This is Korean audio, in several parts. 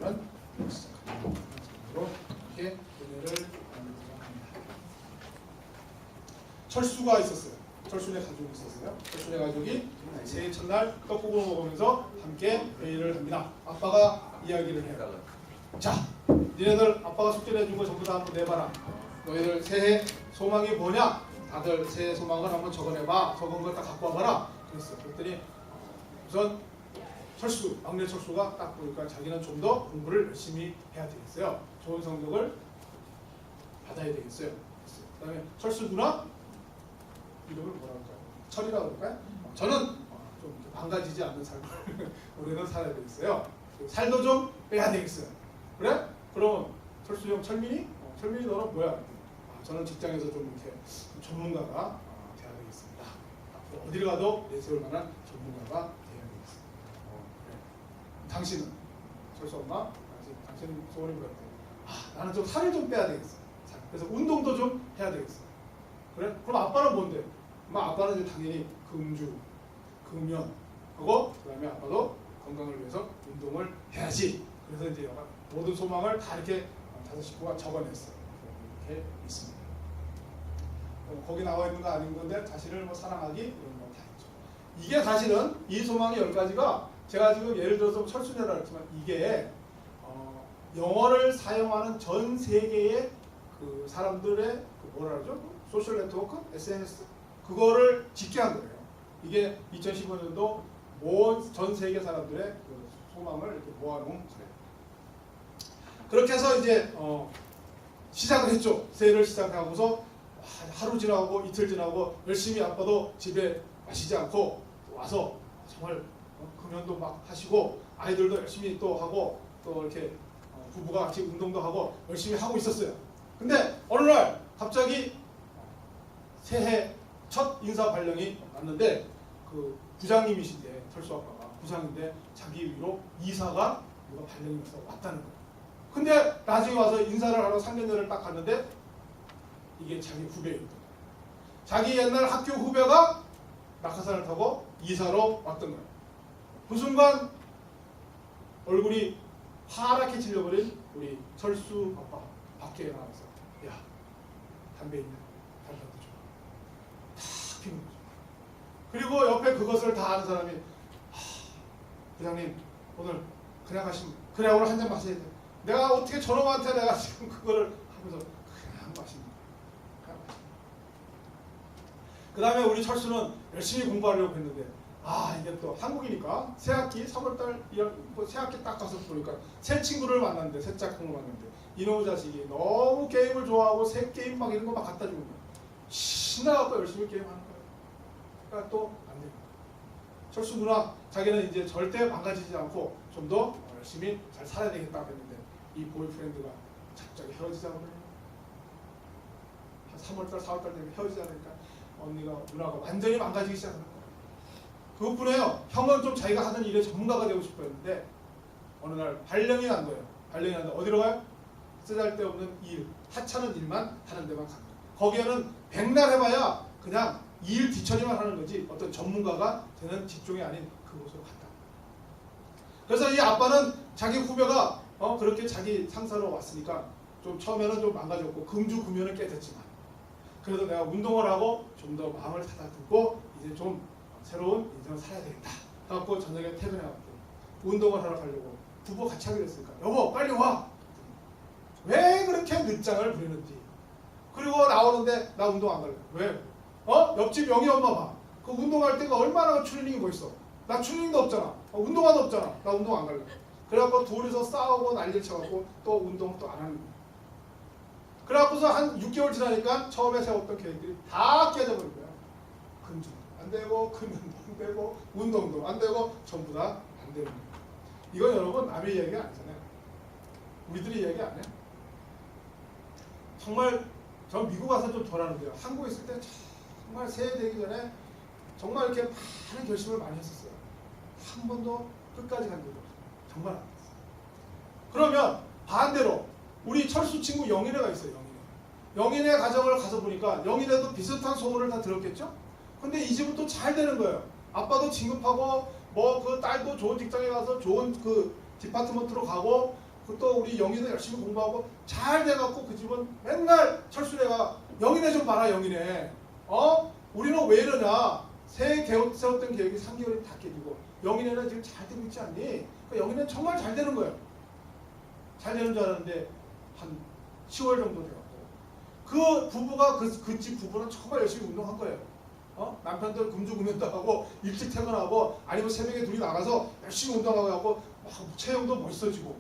그러면 이렇게 은혜를 나누고자 합니다. 철수가 있었어요. 철수네 가족이 있었어요. 철수네 가족이 새해 첫날 떡국을 먹으면서 함께 회의를 합니다. 아빠가 이야기를 해요. 자, 니네들 아빠가 숙제를 해준 거 전부 다 한번 내봐라. 너희들 새해 소망이 뭐냐? 다들 새해 소망을 한번 적어내봐. 적은 걸 다 갖고 와봐라. 그랬어요. 그랬더니 우선 철수, 막내 철수가 딱 보니까 자기는 좀 더 공부를 열심히 해야 되겠어요. 좋은 성적을 받아야 되겠어요. 그 다음에 철수 누나 이름을 뭐라 할까요? 철이라고 할까요? 저는 좀 망가지지 않는 삶을 우리는 살아야 되겠어요. 살도 좀 빼야 되겠어요. 그래? 그럼 철수 형 철민이? 철민이 너는 뭐야? 저는 직장에서 좀 이렇게 전문가가 돼야 되겠습니다. 앞으로 어디를 가도 내세울 만한 전문가가 돼야 되겠습니다. 그래. 당신은? 철수 엄마? 당신 소원이 뭐였대? 나는 좀 살을 좀 빼야 되겠어. 그래서 운동도 좀 해야 되겠어. 그래? 그럼 아빠는 뭔데? 아빠는 이제 당연히 금주, 금연 하고 그 다음에 아빠도 건강을 위해서 운동을 해야지. 그래서 이제 모든 소망을 다 이렇게 다섯 식구가 적어냈어요. 이렇게 있습니다. 거기 나와 있는 거 아닌 건데 자신을 뭐 사랑하기 이런 거 다 있죠. 이게 사실은 이 소망의 10가지가 제가 지금 예를 들어서 철수녀라 했지만 이게 영어를 사용하는 전 세계의 그 사람들의 그 뭐라 그러죠? 소셜 네트워크? SNS? 그거를 집계한 거예요. 이게 2015년도 전 세계 사람들의 그 소망을 이렇게 모아놓은 거예요. 그렇게 해서 이제 시작을 했죠. 새해를 시작하고서 하루 지나고 이틀 지나고 열심히 아빠도 집에 마시지 않고 와서 정말 금연도 막 하시고 아이들도 열심히 또 하고 또 이렇게 부부가 같이 운동도 하고 열심히 하고 있었어요. 근데 어느 날 갑자기 새해 첫 인사 발령이 났는데 그 부장님이신데 철수 아빠가 부장인데 자기 위로 이사가 누가 발령이 나서 왔다는 거예요. 근데 나중에 와서 인사를 하러 상견례를 딱 갔는데 이게 자기 후배였던 거예요. 자기 옛날 학교 후배가 낙하산을 타고 이사로 왔던 거예요. 그 순간 얼굴이 파랗게 질려버린 우리 철수 아빠 밖에 나와서 야 담배 있냐? 담배 한 대 줘. 탁 피는 거죠. 그리고 옆에 그것을 다 아는 사람이 부장님 오늘 그냥 가시면 그래 오늘 한 잔 마셔야 돼. 내가 어떻게 저놈한테 내가 지금 그거를 하면서 그냥 마십니다. 그 다음에 우리 철수는 열심히 공부하려고 했는데 이게 또 한국이니까 새학기 3월달 새학기 딱 가서 보니까 새 친구를 만났는데 새 짝꿍을 만났는데 이놈의 자식이 너무 게임을 좋아하고 새 게임 막 이런 거 막 갖다 주는 거야. 신나갖고 열심히 게임하는 거야. 그러니까 또 안 돼요. 철수 누나 자기는 이제 절대 망가지지 않고 좀 더 열심히 잘 살아야 되겠다 했는데 이 보이프렌드가 갑자기 헤어지자고 그래요. 한 3월달 4월달 되면 헤어지자 그러니까 언니가 누나가 완전히 망가지기 시작하는 거예요. 그것뿐이에요. 형은 좀 자기가 하던 일에 전문가가 되고 싶어 했는데 어느 날 발령이 난 거예요. 발령이 났는데 어디로 가요? 쓰잘데없는 일, 하찮은 일만 하는 데만 갑니다. 거기에는 백날 해봐야 그냥 일 뒤처리만 하는 거지 어떤 전문가가 되는 직종이 아닌 그곳으로 갔다. 그래서 이 아빠는 자기 후배가 그렇게 자기 상사로 왔으니까 좀 처음에는 좀 망가졌고 금주 금연을 깨졌지만 그래도 내가 운동을 하고 좀 더 마음을 다듬고 이제 좀 새로운 인생을 살아야 되겠다. 그래갖고 저녁에 퇴근해갖고 운동을 하러 가려고 부부 같이 하기로 했으니까 여보 빨리 와. 왜 그렇게 늦장을 부리는지. 그리고 나오는데 나 운동 안 갈래. 왜? 옆집 영희 엄마 봐. 그 운동할 때가 얼마나 트레이닝이 멋있어. 나 트레이닝도 없잖아. 운동화도 없잖아. 나 운동 안 갈래. 그래갖고 둘이서 싸우고 난리를 쳐갖고 또 운동 또 안 하는 거야. 그래갖고서 한 6개월 지나니까 처음에 세웠던 계획들이 다 깨져버린 거야. 금주 안 되고 금연도 안 되고 운동도 안 되고 전부 다 안 되는 거야. 이건 여러분 남의 이야기가 아니잖아요. 우리들이 이야기 안 해. 정말 저 미국 와서 좀 덜 하는데요. 한국에 있을 때 정말 새해 되기 전에 정말 이렇게 많은 결심을 많이 했었어요. 한 번도 끝까지 간 적이 없어요. 정말 안 됐어요. 그러면 반대로 우리 철수 친구 영인애가 있어요. 영인애 가정을 가서 보니까 영인애도 비슷한 소문을 다 들었겠죠? 근데 이 집은 또 잘 되는 거예요. 아빠도 진급하고 뭐 그 딸도 좋은 직장에 가서 좋은 그 디파트먼트로 가고 또 우리 영희도 열심히 공부하고 잘 돼갖고 그 집은 맨날 철수네가 영희네 좀 봐라 영희네. 우리는 왜 이러냐. 세웠던 계획이 3개월이 다 깨지고 영희네는 지금 잘 되고 있지 않니? 그러니까 영희네는 정말 잘 되는 거예요. 잘 되는 줄 알았는데 한 10월 정도 돼갖고 그 부부가 그 집 부부는 정말 열심히 운동한 거예요. 남편들 금주금연도 하고 일찍 퇴근하고 아니면 새벽에 둘이 나가서 열심히 운동하고 하고 막 체형도 멋있어지고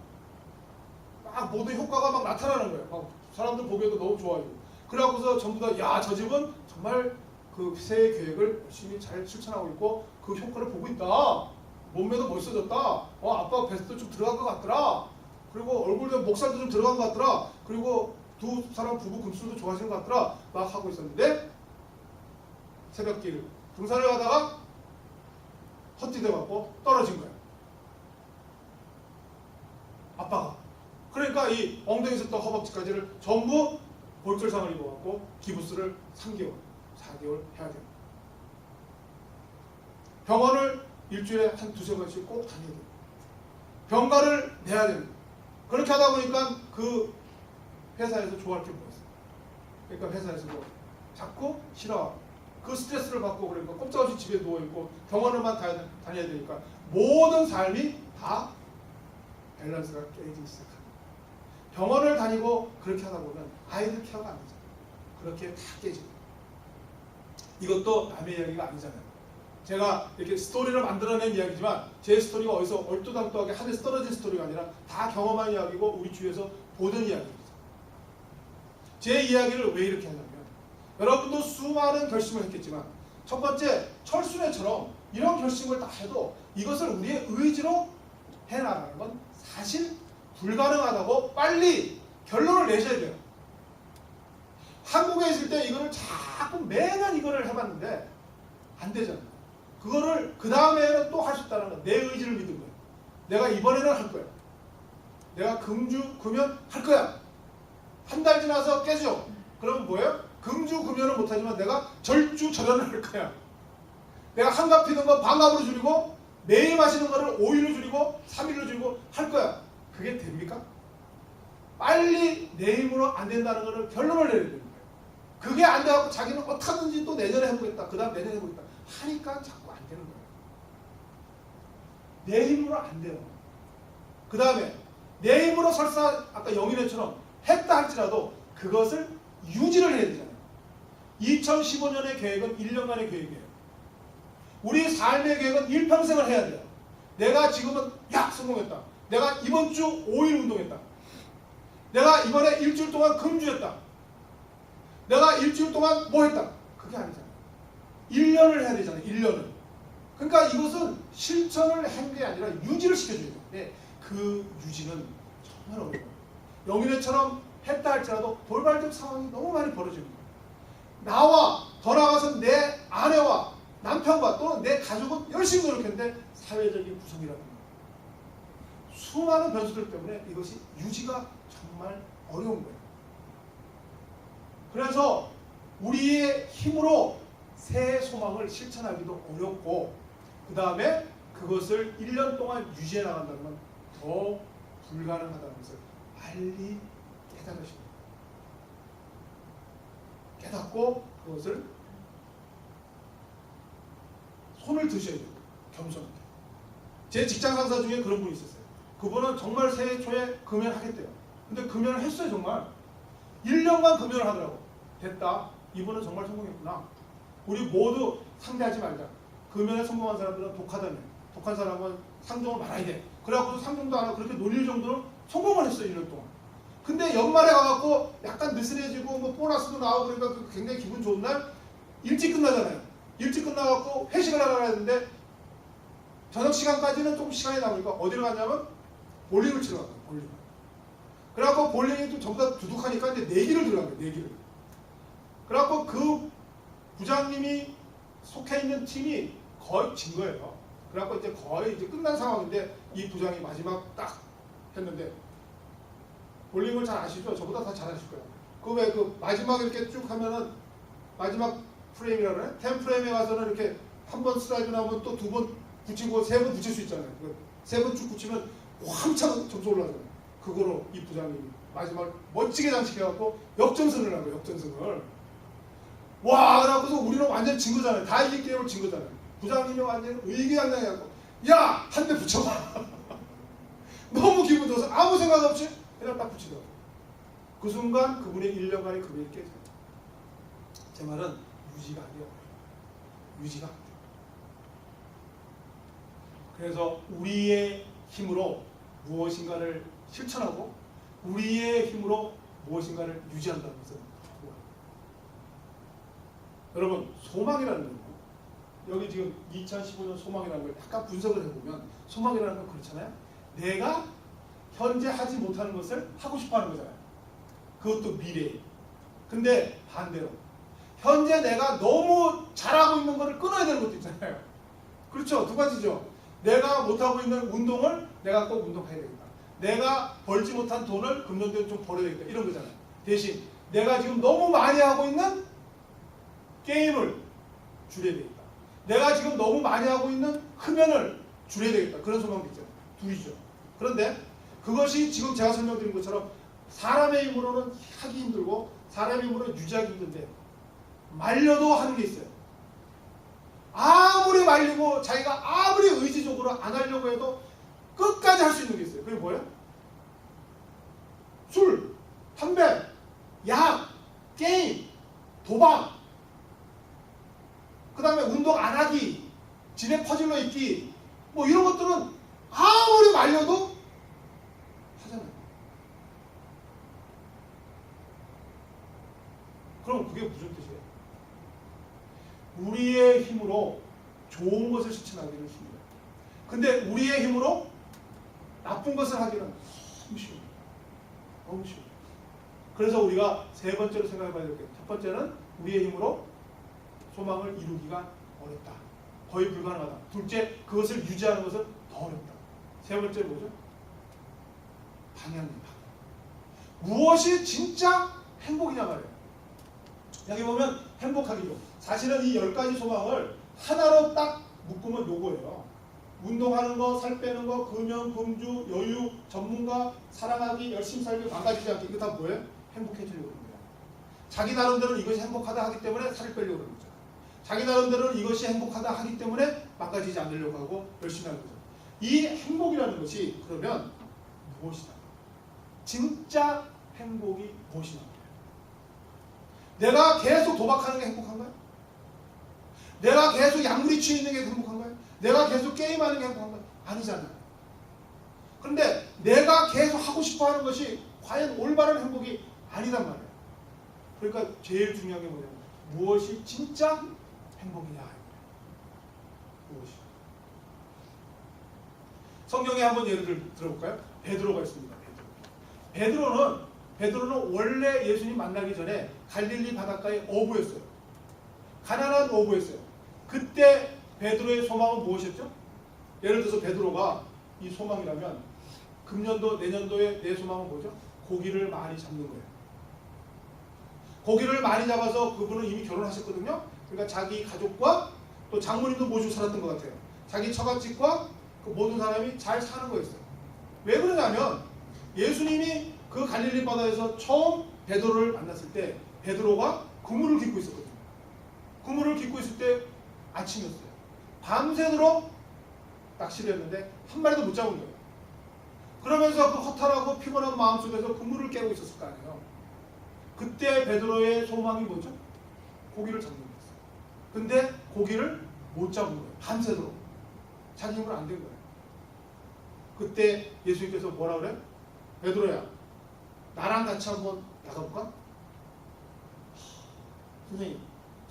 막 모든 효과가 막 나타나는 거예요. 막 사람들 보기에도 너무 좋아지고 그래갖고서 전부 다 야 저 집은 정말 그 새해 계획을 열심히 잘 실천하고 있고 그 효과를 보고 있다. 몸매도 멋있어졌다. 아빠 뱃도 좀 들어간 것 같더라. 그리고 얼굴에 목살도 좀 들어간 것 같더라. 그리고 두 사람 부부 금술도 좋아하시는 것 같더라. 막 하고 있었는데 새벽길 등산을 가다가 헛디뎌갖고 떨어진 거예요. 아빠가. 그러니까 이 엉덩이 있었던 허벅지까지를 전부 골절상을 입어갖고 기부스를 3개월, 4개월 해야 됩니다. 병원을 일주일에 한 두세 번씩 꼭 다녀야 됩니다. 병가를 내야 됩니다. 그렇게 하다 보니까 그 회사에서 좋아할 게 뭐였어요? 그러니까 회사에서도 자꾸 싫어하고 그 스트레스를 받고 그러니까 꼼짝없이 집에 누워있고 병원을만 다녀야 되니까 모든 삶이 다 밸런스가 깨지기 시작합니다. 병원을 다니고 그렇게 하다 보면 아이들 케어가 안 되잖아요. 그렇게 다 깨지고 이것도 남의 이야기가 아니잖아요. 제가 이렇게 스토리를 만들어낸 이야기지만 제 스토리가 어디서 얼토당토하게 하늘에서 떨어진 스토리가 아니라 다 경험한 이야기고 우리 주위에서 보던 이야기입니다. 제 이야기를 왜 이렇게 하냐면 여러분도 수많은 결심을 했겠지만 첫 번째 철수네처럼 이런 결심을 다 해도 이것을 우리의 의지로 해나가는 건 사실 불가능하다고 빨리 결론을 내셔야 돼요. 한국에 있을 때 이거를 자꾸 매년 이거를 해봤는데 안 되잖아요. 그거를 그 다음에는 또 할 수 있다는 건 내 의지를 믿은 거예요. 내가 이번에는 할 거야. 내가 금연 할 거야. 한 달 지나서 깨져. 그러면 뭐예요? 금연은 못하지만 내가 절연을 할 거야. 내가 한갑 피는 거 반갑으로 줄이고 매일 마시는 거를 5일로 줄이고 3일로 줄이고 할 거야. 그게 됩니까? 빨리 내 힘으로 안 된다는 거를 결론을 내려야 되는 거예요. 그게 안 돼갖고 자기는 어떻게든지 또 내년에 해보겠다. 그 다음 내년에 해보겠다. 하니까 자꾸 안 되는 거예요. 내 힘으로 안 돼요. 그 다음에 내 힘으로 설사 아까 영인회처럼 했다 할지라도 그것을 유지를 해야 되잖아요. 2015년의 계획은 1년간의 계획이에요. 우리 삶의 계획은 일평생을 해야 돼요. 내가 지금은 성공했다. 내가 이번 주 5일 운동했다. 내가 이번에 일주일 동안 금주했다. 내가 일주일 동안 뭐 했다. 그게 아니잖아요. 1년을 해야 되잖아요. 1년을. 그러니까 이것은 실천을 한 게 아니라 유지를 시켜줘야 되는데 그 유지는 정말 어려워요. 영인회처럼 했다 할지라도 돌발적 상황이 너무 많이 벌어지는 거예요. 나와 더 나아가서 내 아내와 남편과 또는 내 가족은 열심히 노력했는데 사회적인 구성이라든가 수많은 변수들 때문에 이것이 유지가 정말 어려운 거예요. 그래서 우리의 힘으로 새해 소망을 실천하기도 어렵고 그 다음에 그것을 1년 동안 유지해 나간다는 건 더 불가능하다는 것을 빨리 깨달으십니다. 깨닫고 그것을 손을 드셔야 돼요. 겸손하게. 제 직장 상사 중에 그런 분이 있었어요. 그분은 정말 새해 초에 금연하겠대요. 근데 금연을 했어요. 정말 1년간 금연을 하더라고. 됐다. 이분은 정말 성공했구나. 우리 모두 상대하지 말자. 금연에 성공한 사람들은 독하다며. 독한 사람은 상종을 말아야 돼. 그래갖고 상종도 안 하고 그렇게 놀릴 정도로 성공을 했어요. 1년 동안. 근데 연말에 가갖고 약간 느슨해지고 뭐 보너스도 나오고 그러니까 굉장히 기분 좋은 날 일찍 끝나잖아요. 일찍 끝나갖고 회식을 하러 가야 되는데 저녁 시간까지는 좀 시간이 남으니까 어디로 갔냐면 볼링을 치러 갔어요. 볼링. 그래갖고 볼링이 또 전부 다 두둑하니까 이제 내기를 들어간 거예요. 내기를. 그래갖고 그 부장님이 속해 있는 팀이 거의 진 거예요. 그래갖고 이제 거의 이제 끝난 상황인데 이 부장이 마지막 딱 했는데 볼링을 잘 아시죠? 저보다 다 잘 아실 거예요. 그 왜 그 마지막 이렇게 쭉 하면은 마지막 프레임이라고 그래? 10프레임에 가서는 이렇게 한 번 스트라이크 나오면 또 두 번 붙이고 세 번 붙일 수 있잖아요. 세 번 쭉 붙이면 한참 점수 올라가잖아요. 그거로 이 부장님이 마지막 멋지게 장식해갖고 역전승을 한 거예요. 역전승을. 와, 그래갖고서 우리는 완전 진 거잖아요. 다 이긴 게임을 진 거잖아요. 부장님이 완전 의기양양해갖고 야! 한 대 붙여봐. 너무 기분 좋아서 아무 생각 없이 그냥 딱 붙이더라고요. 그 순간 그분의 1년간의 금액이 깨져요. 제 말은 유지가 안 돼요. 유지가 안 돼요. 그래서 우리의 힘으로 무엇인가를 실천하고 우리의 힘으로 무엇인가를 유지한다는 것은 뭐예요? 여러분, 소망이라는 거예요. 여기 지금 2015년 소망이라는 걸 약간 분석을 해보면 소망이라는 건 그렇잖아요. 내가 현재 하지 못하는 것을 하고 싶어하는 거잖아요. 그것도 미래에. 근데 반대로 현재 내가 너무 잘하고 있는 거를 끊어야 되는 것도 있잖아요. 그렇죠? 두 가지죠. 내가 못하고 있는 운동을 내가 꼭 운동해야 되겠다. 내가 벌지 못한 돈을 금년도에 좀 벌어야 되겠다. 이런 거잖아요. 대신 내가 지금 너무 많이 하고 있는 게임을 줄여야 되겠다. 내가 지금 너무 많이 하고 있는 흡연을 줄여야 되겠다. 그런 소망도 있잖아요. 둘이죠. 그런데 그것이 지금 제가 설명드린 것처럼 사람의 힘으로는 하기 힘들고 사람의 힘으로는 유지하기 힘든데 말려도 하는 게 있어요. 아무리 말리고 자기가 아무리 의지적으로 안 하려고 해도 끝까지 할 수 있는 게 있어요. 그게 뭐예요? 술, 담배, 약, 게임, 도박, 그 다음에 운동 안 하기, 집에 퍼질러 있기, 뭐 이런 것들은 아무리 말려도 하잖아요. 그럼 그게 무슨 뜻이에요? 우리의 힘으로 좋은 것을 실천하기는 쉽니다. 근데 우리의 힘으로 나쁜 것을 하기는 너무 쉬워요. 너무 쉬워요. 그래서 우리가 세 번째로 생각해 봐야 될 게, 첫 번째는 우리의 힘으로 소망을 이루기가 어렵다. 거의 불가능하다. 둘째, 그것을 유지하는 것은 더 어렵다. 세 번째 뭐죠? 방향입니다. 무엇이 진짜 행복이냐 말이에요. 여기 보면 행복하기죠. 사실은 이 10가지 소망을 하나로 딱 묶으면 요거예요. 운동하는 거, 살 빼는 거, 금연, 금주, 여유, 전문가, 사랑하기, 열심히 살기, 망가지지 않기. 이거 다 뭐예요? 행복해지려고 그러는 거예요. 자기 나름대로는 이것이 행복하다 하기 때문에 살을 빼려고 그러는 거죠. 자기 나름대로는 이것이 행복하다 하기 때문에 망가지지 않으려고 하고 열심히 하는 거죠. 이 행복이라는 것이 그러면 무엇이다? 진짜 행복이 무엇이냐? 내가 계속 도박하는 게 행복한가요? 내가 계속 약물이 취해 있는 게 행복한가요? 내가 계속 게임하는 게 행복한가요? 아니잖아요. 그런데 내가 계속 하고 싶어 하는 것이 과연 올바른 행복이 아니단 말이에요. 그러니까 제일 중요한 게 뭐냐면 무엇이 진짜 행복이냐. 무엇이? 성경에 한번 예를 들어볼까요? 베드로가 있습니다. 베드로는 원래 예수님 만나기 전에 갈릴리 바닷가의 어부였어요. 가난한 어부였어요. 그때 베드로의 소망은 무엇이었죠? 예를 들어서 베드로가 이 소망이라면 금년도 내년도에 내 소망은 뭐죠? 고기를 많이 잡는 거예요. 고기를 많이 잡아서 그분은 이미 결혼하셨거든요. 그러니까 자기 가족과 또 장모님도 모시고 살았던 것 같아요. 자기 처갓집과 그 모든 사람이 잘 사는 거였어요. 왜 그러냐면 예수님이 그 갈릴리 바다에서 처음 베드로를 만났을 때 베드로가 그물을 깃고 있었거든요. 그물을 깃고 있을 때 아침이었어요. 밤새도록 낚시를 했는데 한 마리도 못 잡은 거예요. 그러면서 그 허탈하고 피곤한 마음속에서 그물을 깨고 있었을 거 아니에요. 그때 베드로의 소망이 뭐죠? 고기를 잡는 거였어요. 근데 고기를 못 잡은 거예요. 밤새도록. 자기 힘으로 안 된 거예요. 그때 예수님께서 뭐라 그래? 베드로야, 나랑 같이 한번 나가볼까? 선생님,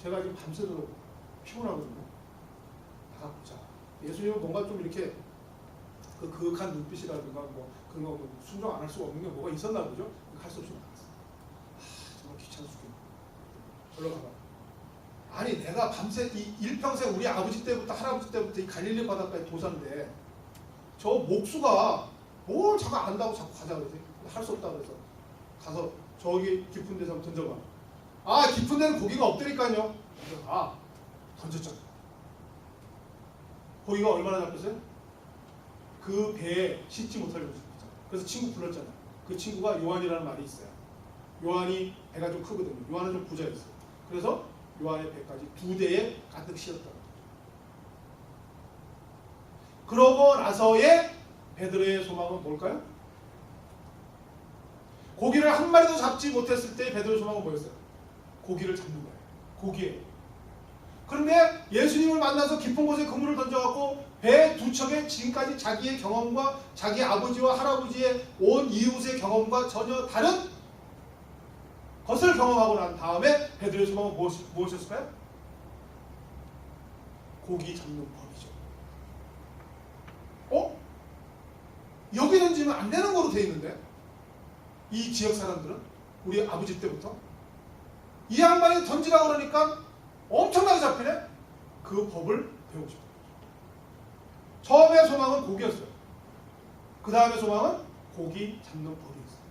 제가 지금 밤새도록 피곤하거든요. 나가보자. 예수님은 뭔가 좀 이렇게 그 그윽한 눈빛이라든가 뭐 그런 거 순종 안 할 수가 없는 게 뭐가 있었나 보죠? 할 수 없이 나갔어. 정말 귀찮아 죽겠네. 절로 가봐. 아니 내가 밤새 일평생 우리 아버지 때부터 할아버지 때부터 이 갈릴리 바닷가에 도사인데 저 목수가 뭘 자꾸 안다고 자꾸 가자 그러지? 할 수 없다 그래서 가서 저기 깊은 데서 한번 던져봐. 아 깊은 데는 고기가 없다니까요. 아 던졌잖아. 고기가 얼마나 잡혔어요? 그 배에 싣지 못할 정도 잡혔잖아. 그래서 친구 불렀잖아. 그 친구가 요한이라는 말이 있어요. 요한이 배가 좀 크거든요. 요한은 좀 부자였어요. 그래서 요한의 배까지 2대에 가득 씌웠다. 그러고 나서의 베드로의 소망은 뭘까요? 고기를 한 마리도 잡지 못했을 때 베드로의 소망은 뭐였어요? 고기를 잡는 거예요. 고기예요. 그런데 예수님을 만나서 깊은 곳에 그물을 던져갖고 배 2척에 지금까지 자기의 경험과 자기 아버지와 할아버지의 온 이웃의 경험과 전혀 다른 것을 경험하고 난 다음에 베드로의 소망은 무엇이었을까요? 고기 잡는 법이죠. 여기 던지면 안 되는 거로 돼 있는데 이 지역 사람들은 우리 아버지 때부터 이 양반이 던지라고 그러니까 엄청나게 잡히네. 그 법을 배우고 싶어요. 처음에 소망은 고기였어요. 그 다음에 소망은 고기 잡는 법이었어요.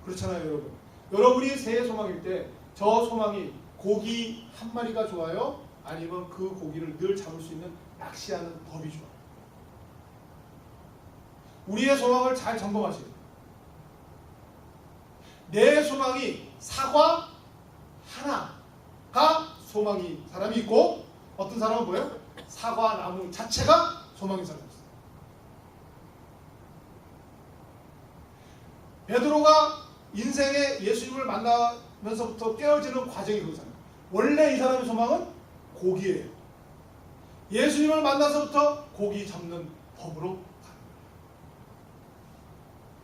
그렇잖아요, 여러분. 여러분이 새해 소망일 때 저 소망이 고기 한 마리가 좋아요? 아니면 그 고기를 늘 잡을 수 있는 낚시하는 법이 좋아요? 우리의 소망을 잘 점검하시고 내 소망이 사과 하나가 소망인 사람이 있고 어떤 사람은 뭐예요? 사과 나무 자체가 소망인 사람이 있어요. 베드로가 인생에 예수님을 만나면서부터 깨어지는 과정이 그거잖아요. 원래 이 사람의 소망은 고기예요. 예수님을 만나서부터 고기 잡는 법으로 가는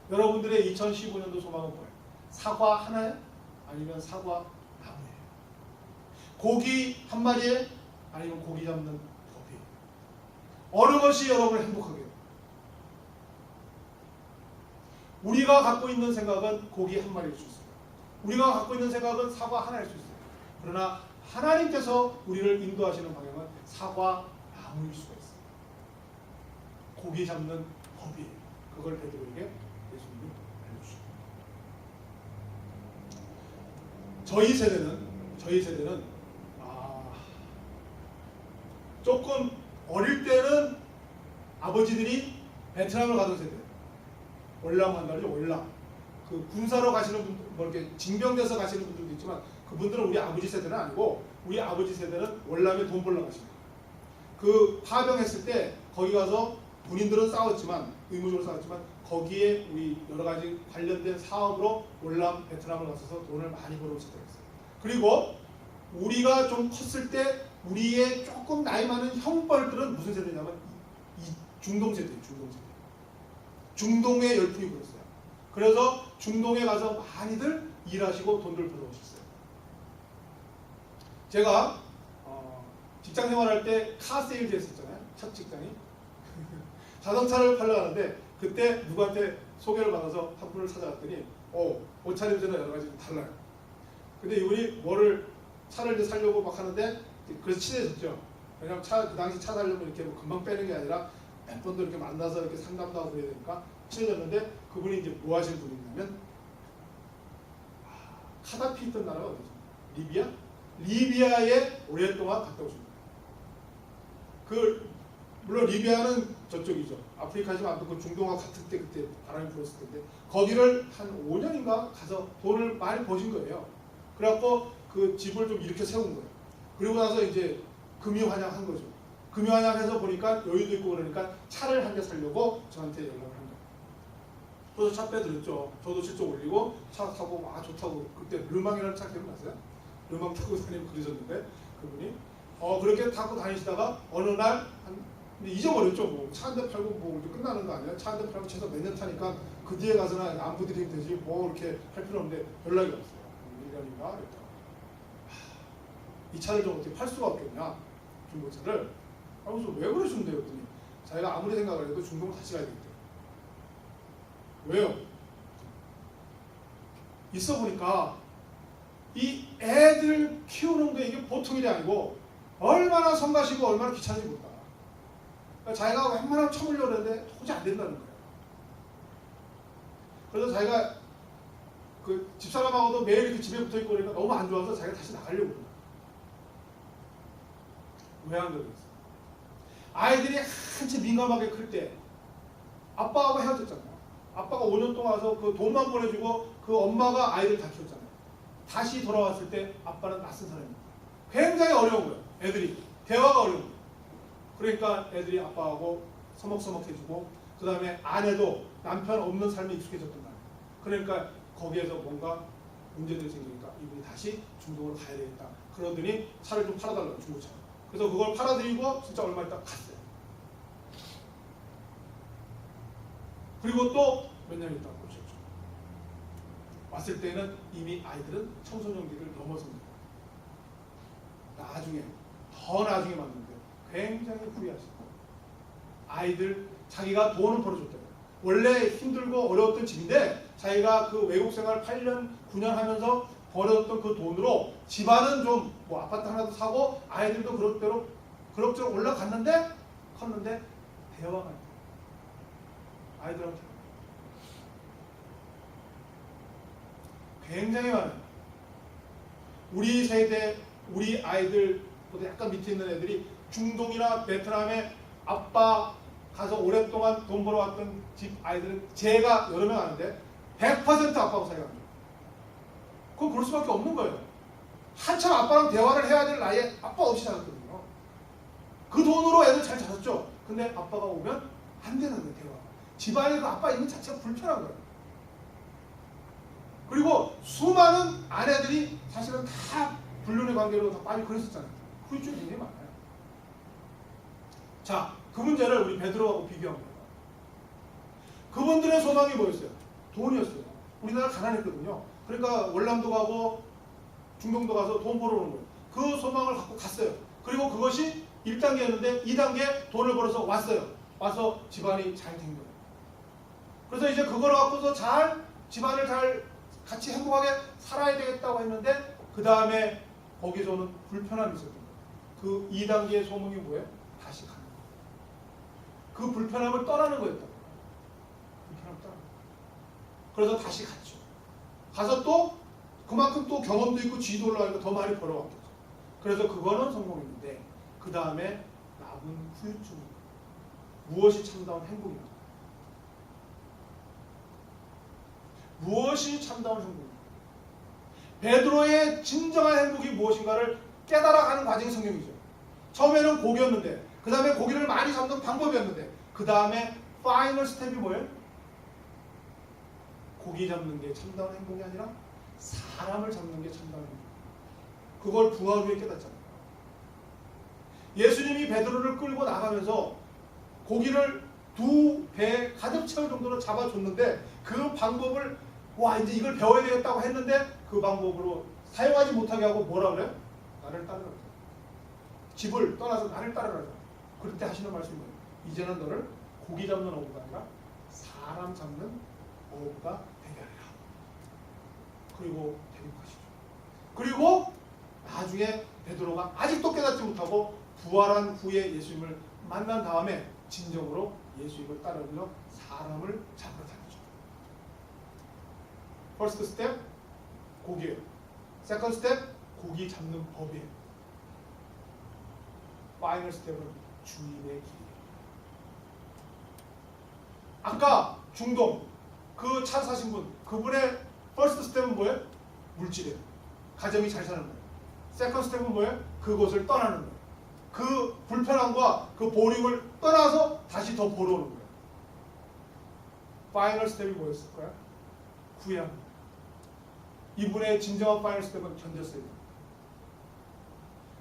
거예요. 여러분들의 2015년도 소망은 뭐예요? 사과 하나에? 아니면 사과 나무에? 고기 한 마리에? 아니면 고기 잡는 법이에요? 어느 것이 여러분을 행복하게 해요? 우리가 갖고 있는 생각은 고기 한 마리일 수 있어요. 우리가 갖고 있는 생각은 사과 하나일 수 있어요. 그러나 하나님께서 우리를 인도하시는 방향은 사과 나무일 수가 있어요. 고기 잡는 법이에요. 그걸 베드로에게 예수님이 알려주십니다. 저희 세대는 조금 어릴 때는 아버지들이 베트남을 가던 세대. 월남 한다죠. 월남. 그 군사로 가시는 분들, 뭐 이렇게 징병돼서 가시는 분들도 있지만 그분들은 우리 아버지 세대는 아니고 우리 아버지 세대는 월남에 돈 벌러 가십니다. 그 파병했을 때 거기 가서 군인들은 싸웠지만 의무적으로 싸웠지만 거기에 우리 여러 가지 관련된 사업으로 월남 베트남을 가서 돈을 많이 벌어오고 시작했어요. 그리고 우리가 좀 컸을 때 우리의 조금 나이 많은 형벌들은 무슨 세대냐면 이 중동 세대예요. 중동 세대. 중동의 열풍이 불었어요. 그래서 중동에 가서 많이들 일하시고 돈을 벌어오셨어요. 제가 직장 생활할 때 카세일즈 했었잖아요. 첫 직장이. 자동차를 팔러 가는데 그때 누구한테 소개를 받아서 한 분을 찾아갔더니 옷차림새는 여러 가지 좀 달라요. 근데 이분이 차를 이제 사려고 막 하는데 그래서 친해졌죠. 왜냐면 그 당시 차 사려면 이렇게 뭐 금방 빼는 게 아니라 몇 번도 이렇게 만나서 이렇게 상담도 하고 그래야 되니까 친해졌는데 그분이 이제 뭐 하시는 분이냐면 카다피 있던 나라가 어디죠? 리비아? 리비아에 오랫동안 갔다 오신 거예요. 물론 리비아는 저쪽이죠. 아프리카지만 아무튼 그 중동과 같을 때 그때 바람이 불었을 텐데 거기를 한 5년인가 가서 돈을 많이 버신 거예요. 그래갖고 그 집을 좀 이렇게 세운 거예요. 그리고 나서 이제 금이환영한 거죠. 금이환영해서 보니까 여유도 있고 그러니까 차를 한 대 사려고 저한테 연락을 한 거예요. 그래서 차 빼드렸죠. 저도 실적 올리고 차 타고 좋다고 그때 르망이라는 차 기억나세요? 르망 타고 다니고 그러셨는데 그분이 그렇게 타고 다니시다가 어느 날 근데 잊어버렸죠. 뭐 차 한 대 팔고 뭐 끝나는 거 아니야? 차 한 대 팔고 최소 몇 년 타니까 그 뒤에 가서는 안부 드리면 되지 뭐 이렇게 할 필요 없는데 연락이 왔어요. 1년인가 이랬다가 이 차를 좀 어떻게 팔 수가 없겠냐 중고차를. 그래서 왜 그러시는데요? 그랬더니 자기가 아무리 생각을 해도 중동을 다시 가야 되겠대요. 왜요? 있어 보니까 이 애들 키우는 게 이게 보통 일이 아니고 얼마나 성가시고 얼마나 귀찮은지 모른다. 그러니까 자기가 웬만하면 쳐보려고 했는데 도저히 안 된다는 거예요. 그래서 자기가 그 집사람하고도 매일 이렇게 집에 붙어 있고 그러니까 너무 안 좋아서 자기가 다시 나가려고 그래요. 왜 안 그러겠어요? 아이들이 한참 민감하게 클 때 아빠하고 헤어졌잖아요. 아빠가 5년 동안 와서 그 돈만 보내주고 그 엄마가 아이들 다 키웠잖아요. 다시 돌아왔을 때 아빠는 낯선 사람입니다. 굉장히 어려운 거예요. 애들이 대화가 어려운 거예요. 그러니까 애들이 아빠하고 서먹서먹해지고 그 다음에 아내도 남편 없는 삶에 익숙해졌단 말이에요. 그러니까 거기에서 뭔가 문제들이 생기니까 이분이 다시 중동으로 가야 되겠다. 그러더니 차를 좀 팔아달라고 중고차. 그래서 그걸 팔아드리고 진짜 얼마 있다 갔어요. 그리고 또 몇 년 있다 오셨죠. 왔을 때는 이미 아이들은 청소년기를 넘어섭니다. 나중에 더 나중에 만났는데 굉장히 후회하시고 아이들 자기가 돈을 벌어줬대요. 원래 힘들고 어려웠던 집인데 자기가 그 외국 생활 8년 9년 하면서 벌어뒀던 그 돈으로 집안은 좀 뭐 아파트 하나도 사고 아이들도 그럭저럭 올라갔는데 컸는데 대화가 안 돼. 아이들한테 굉장히 많아요. 우리 세대 우리 아이들보다 약간 밑에 있는 애들이 중동이나 베트남에 아빠 가서 오랫동안 돈 벌어왔던 집 아이들은 제가 여러 명 아는데 100% 아빠하고 사이가 안 좋아요. 그건 그럴 수밖에 없는 거예요. 한참 아빠랑 대화를 해야 될 나이에 아빠 없이 자랐거든요. 그 돈으로 애들 잘 자랐죠. 근데 아빠가 오면 안 되는 거예요. 대화가. 집안에 그 아빠 있는 자체가 불편한 거예요. 그리고 수많은 아내들이 사실은 다 불륜의 관계로 다 빠지고 그랬었잖아요. 후유증이 굉장히 많아요. 자, 그 문제를 우리 베드로하고 비교한 거예요. 그분들의 소망이 뭐였어요? 돈이었어요. 우리나라 가난했거든요. 그러니까 월남도 가고 중동도 가서 돈 벌어오는 거예요. 그 소망을 갖고 갔어요. 그리고 그것이 1단계였는데 2단계 돈을 벌어서 왔어요. 와서 집안이 잘 된 거예요. 그래서 이제 그걸 갖고서 잘 집안을 잘 같이 행복하게 살아야 되겠다고 했는데 그 다음에 거기서는 불편함이 있었던 거예요. 그 2단계의 소망이 뭐예요? 다시 가는 거예요. 그 불편함을 떠나는 거였다고. 불편함을 떠나는 거예요. 그래서 다시 갔죠. 가서 또 그만큼 또 경험도 있고 지위도 올라가니까 더 많이 벌어왔겠죠. 그래서 그거는 성공했는데 그 다음에 남은 후유증이 무엇이 참다운 행복이냐? 무엇이 참다운 행복이냐? 베드로의 진정한 행복이 무엇인가를 깨달아가는 과정이 성경이죠. 처음에는 고기였는데 그 다음에 고기를 많이 잡는 방법이었는데 그 다음에 파이널 스텝이 뭐예요? 고기 잡는 게 참다운 행복이 아니라 사람을 잡는 게 참다운 행복. 그걸 부활 후에 깨닫잖아요. 예수님이 베드로를 끌고 나가면서 고기를 2배 가득 채울 정도로 잡아줬는데 그 방법을 와 이제 이걸 배워야 되겠다고 했는데 그 방법으로 사용하지 못하게 하고 뭐라 그래요? 나를 따르라. 집을 떠나서 나를 따르라. 그럴 때 하시는 말씀이 뭐예요? 이제는 너를 고기 잡는 어부가 아니라 사람 잡는 어부가 되게 하리라. 그리고 대륙하시죠. 그리고 나중에 베드로가 아직도 깨닫지 못하고 부활한 후에 예수님을 만난 다음에 진정으로 예수님을 따르며 사람을 잡으러 다니죠. 퍼스트 스텝 고기예요. 세컨드 스텝 고기 잡는 법이에요. 파이널 스텝은 주님의 길이에요. 아까 중동 그 차 사신 분 그분의 퍼스트 스텝은 뭐예요? 물질이에요. 가정이 잘 사는 거예요. 세컨드 스텝은 뭐예요? 그곳을 떠나는 거예요. 그 불편함과 그 보링을 떠나서 다시 더 벌어오는 거예요. 파이널 스텝이 뭐였을까요? 구약. 이분의 진정한 파이널 스텝은 견뎠어요.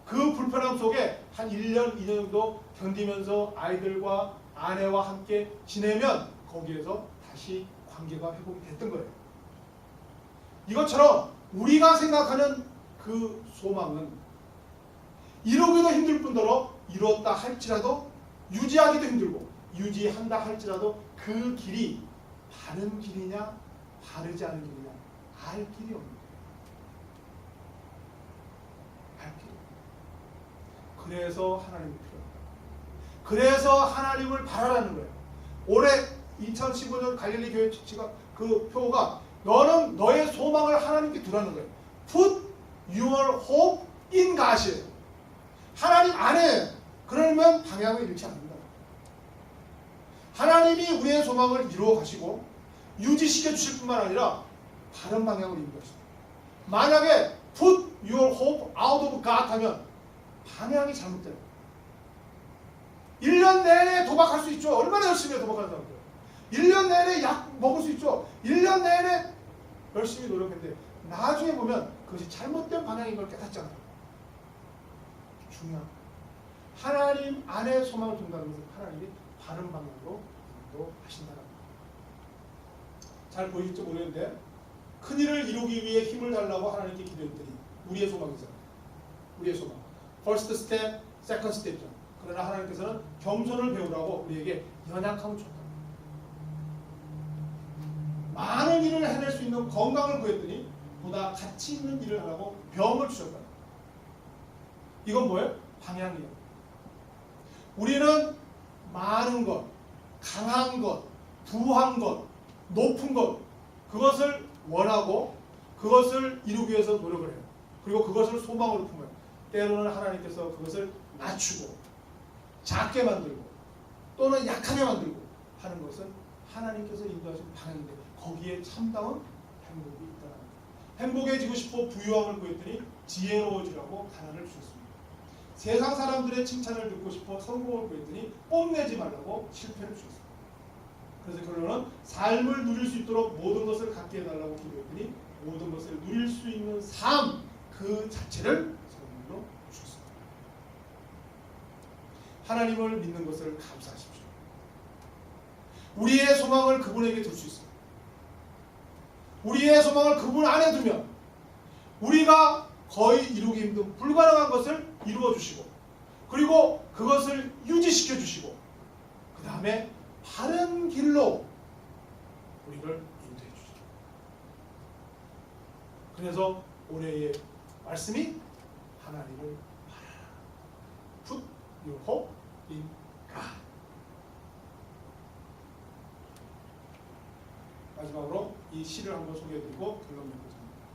그 불편함 속에 한 1년, 2년 정도 견디면서 아이들과 아내와 함께 지내면 거기에서 다시 관계가 회복이 됐던 거예요. 이것처럼 우리가 생각하는 그 소망은 이루기도 힘들 뿐더러 이루었다 할지라도 유지하기도 힘들고 유지한다 할지라도 그 길이 바른 길이냐 바르지 않은 길이냐 알 길이 없는 거예요. 알 길이. 그래서 하나님이 필요합니다. 그래서 하나님을 바라라는 거예요. 올해 2015년 갈릴리 교회 치가 그 표가 너는 너의 소망을 하나님께 두라는 거예요. Put your hope in God이에요. 하나님 안에 그러면 방향을 잃지 않는다. 하나님이 우리의 소망을 이루어 가시고 유지시켜 주실 뿐만 아니라 다른 방향으로 인도하십니다. 만약에 put your hope out of God 하면 방향이 잘못돼요. 1년 내내 도박할 수 있죠. 얼마나 열심히 도박하는 사람들. 1년 내내 약 먹을 수 있죠. 1년 내내 열심히 노력했는데 나중에 보면 그것이 잘못된 방향인 걸 깨닫잖아요. 중요한 하나님 안에 소망을 둔다는 것은 하나님이 바른 방향으로 인도하신다는 겁니다. 잘 보이실지 모르겠는데 큰일을 이루기 위해 힘을 달라고 하나님께 기도했더니 우리의 소망이잖아요. 우리의 소망. First step, second step이죠. 그러나 하나님께서는 겸손을 배우라고 우리에게 연약함을 줬다. 많은 일을 해낼 수 있는 건강을 구했더니 보다 가치 있는 일을 하라고 병을 주셨다. 이건 뭐예요? 방향이에요. 우리는 많은 것, 강한 것, 부한 것, 높은 것 그것을 원하고 그것을 이루기 위해서 노력을 해요. 그리고 그것을 소망으로 품어요. 때로는 하나님께서 그것을 낮추고 작게 만들고 또는 약하게 만들고 하는 것은 하나님께서 인도하신 방향인데 거기에 참다운 행복이 있다. 행복해지고 싶어 부유함을 구했더니 지혜로워지라고 가난을 주셨습니다. 세상 사람들의 칭찬을 듣고 싶어 성공을 구했더니 뽐내지 말라고 실패를 주셨습니다. 그래서 결론은 삶을 누릴 수 있도록 모든 것을 갖게 해달라고 기도했더니 모든 것을 누릴 수 있는 삶 그 자체를 선물로 주셨습니다. 하나님을 믿는 것을 감사하십시오. 우리의 소망을 그분에게 둘 수 있습니다. 우리의 소망을 그분 안에 두면 우리가 거의 이루기 힘든 불가능한 것을 이루어 주시고 그리고 그것을 유지시켜 주시고 그 다음에 바른 길로 우리를 인도해 주시죠. 그래서 올해의 말씀이 하나님을 바라라. Put your hope in God. 마지막으로 이 시를 한번 소개해드리고 결론 맺고자 합니다.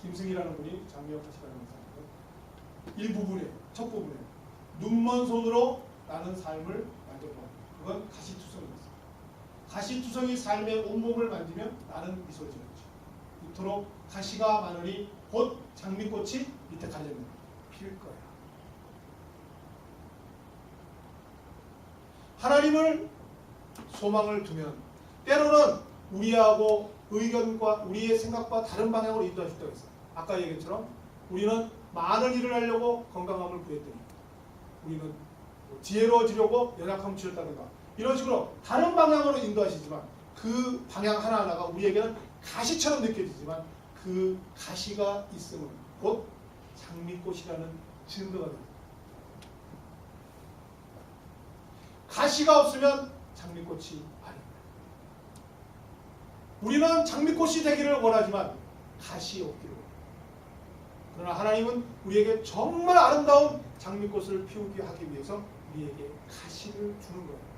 김승희라는 분이 장미역하시라는 사람이고 일부분에 첫 부분에 눈먼 손으로 나는 삶을 만져보았다. 그건 가시투성이었어요. 가시투성이 삶의 온몸을 만지면 나는 미소를 지었지. 이토록 가시가 많으니 곧 장미꽃이 밑에 갈려면 필 거야. 하나님을 소망을 두면 때로는 우리하고 의견과 우리의 생각과 다른 방향으로 인도하실 때가 있어요. 아까 얘기했처럼 우리는 많은 일을 하려고 건강함을 구했더니 우리는 지혜로워지려고 연약함을 주셨다든가 이런 식으로 다른 방향으로 인도하시지만 그 방향 하나하나가 우리에게는 가시처럼 느껴지지만 그 가시가 있음은 곧 장미꽃이라는 증거가 됩니다. 가시가 없으면 장미꽃이 아닙니다. 우리는 장미꽃이 되기를 원하지만 가시 없기를 원합니다. 그러나 하나님은 우리에게 정말 아름다운 장미꽃을 피우게 하기 위해서 우리에게 가시를 주는 거예요.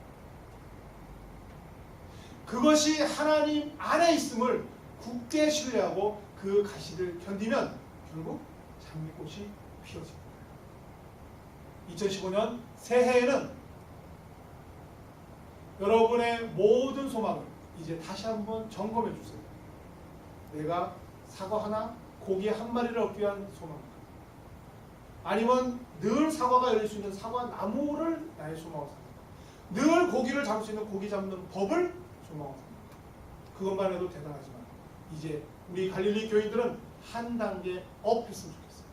그것이 하나님 안에 있음을 굳게 신뢰하고 그 가시를 견디면 결국 장미꽃이 피어집니다. 2015년 새해에는 여러분의 모든 소망을 이제 다시 한번 점검해 주세요. 내가 사과 하나, 고기 한 마리를 얻기 위한 소망인가? 아니면 늘 사과가 열릴 수 있는 사과 나무를 나의 소망으로 삼는가? 늘 고기를 잡을 수 있는 고기 잡는 법을 소망으로 삼는가? 그것만 해도 대단하지만 이제 우리 갈릴리 교인들은 한 단계 업 했으면 좋겠어요.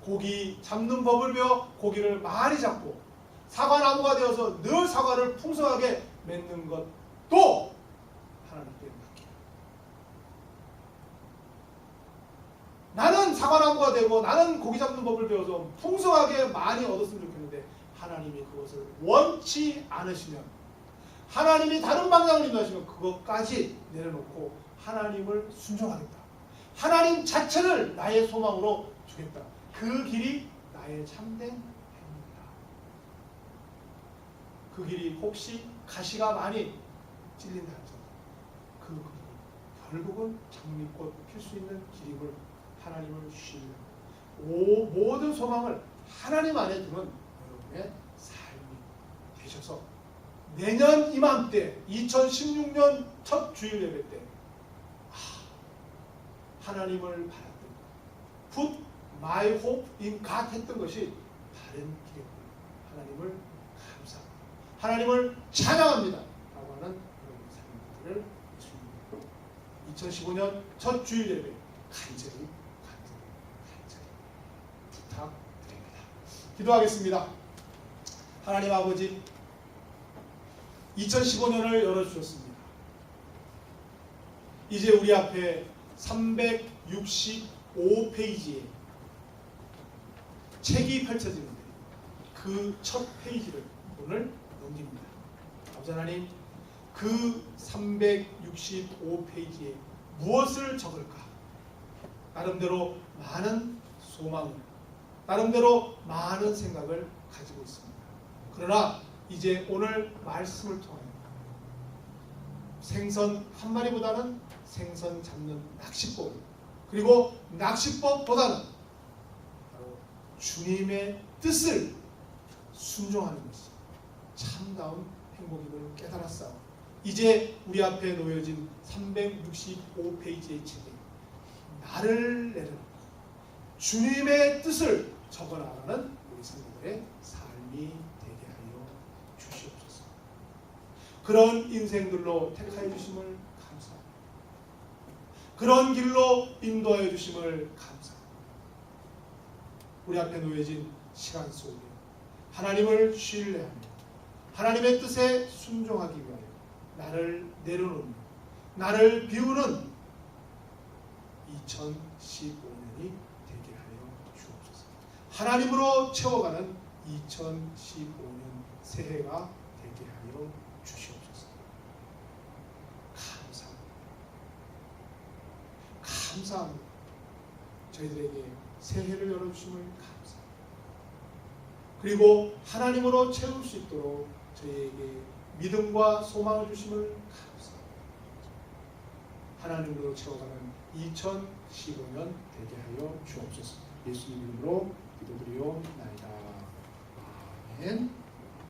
고기 잡는 법을 배워 고기를 많이 잡고 사과나무가 되어서 늘 사과를 풍성하게 맺는 것도 하나님께 맡깁니다. 나는 사과나무가 되고 나는 고기 잡는 법을 배워서 풍성하게 많이 얻었으면 좋겠는데 하나님이 그것을 원치 않으시면 하나님이 다른 방향을 인도하시면 그것까지 내려놓고 하나님을 순종하겠다. 하나님 자체를 나의 소망으로 주겠다. 그 길이 나의 참된 행위다. 그 길이 혹시 가시가 많이 찔린다 할지라도 그 길이 결국은 장미꽃 필 수 있는 길임을 하나님을 신뢰하고 모든 소망을 하나님 안에 두는 여러분의 삶이 되셔서 내년 이맘때 2016년 첫 주일 예배 때 하나님을 바랐던 Put my hope in God 했던 것이 바른 길이었고 하나님을 감사합니다. 하나님을 찬양합니다. 라고 하는 그런 삶들을 2015년 첫 주일 예배 간절히 부탁드립니다. 기도하겠습니다. 하나님 아버지 2015년을 열어주셨습니다. 이제 우리 앞에 365페이지에 책이 펼쳐지는데 그 첫 페이지를 오늘 넘깁니다. 아버지 하나님, 그 365페이지에 무엇을 적을까? 나름대로 많은 소망을, 나름대로 많은 생각을 가지고 있습니다. 그러나 이제 오늘 말씀을 통하여 생선 한 마리보다는 생선 잡는 낚시법, 그리고 낚시법보다는 바로 주님의 뜻을 순종하는 것이 참다운 행복임을 깨달았사오. 이제 우리 앞에 놓여진 365페이지의 책에 나를 내려놓고 주님의 뜻을 적어나가는 우리 성도들의 삶이 되게 하여 주시옵소서. 그런 인생들로 택하여 주심을 감사합니다. 그런 길로 인도하여 주심을 감사합니다. 우리 앞에 놓여진 시간 속에 하나님을 신뢰하며 하나님의 뜻에 순종하기 위하여 나를 내려놓는, 나를 비우는 2015년이 되게 하여 주옵소서. 하나님으로 채워가는 2015년 새해가 되게 하여 주시옵소서. 감사합니다. 저희들에게 새해를 열어주심을 감사합니다. 그리고 하나님으로 채울 수 있도록 저희에게 믿음과 소망을 주심을 감사합니다. 하나님으로 채워가는 2015년 되게 하여 주옵소서. 예수님 이름으로 기도드리옵나이다. 아멘.